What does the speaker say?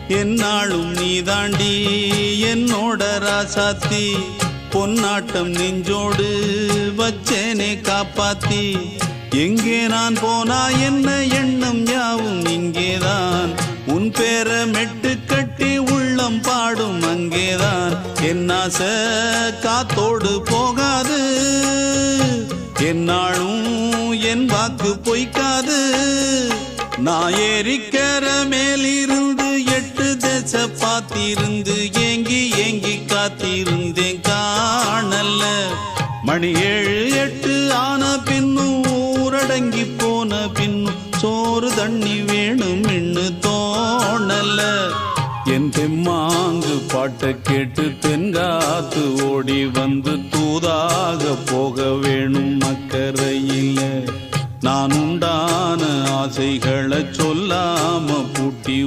என்னாலும் நீதாண்டி என்னோட ராசாத்தி பொன்னாட்டம் நெஞ்சோடு வச்சேனே காப்பாத்தி எங்கே நான் போனா என்ன எண்ணம் யாவும் இங்கேதான் உன் பேர மெட்டு கட்டி உள்ளம் பாடும் அங்கேதான் என் ஆசை காத்தோடு போகாது என்னாலும் என் வாக்கு பொய்க்காது நான் ஏறிக்கிற மேலிருந்து 8 தேச பார்த்திருந்து ஏங்கி ஏங்கி காத்திருந்தேன் காணல்ல மணி 7 8 ஆன பின்னும் ஊரடங்கி போன பின்னும் சோறு தண்ணி வேணும் இன்னு தோணல என் தெம்மாங்கு பாட்டை கேட்டு தென்காத்து ஓடி வந்து தூதாக போக வேணும் அக்கறையில நான் உண்டான ஆசைகளை சொல்லாம பூட்டி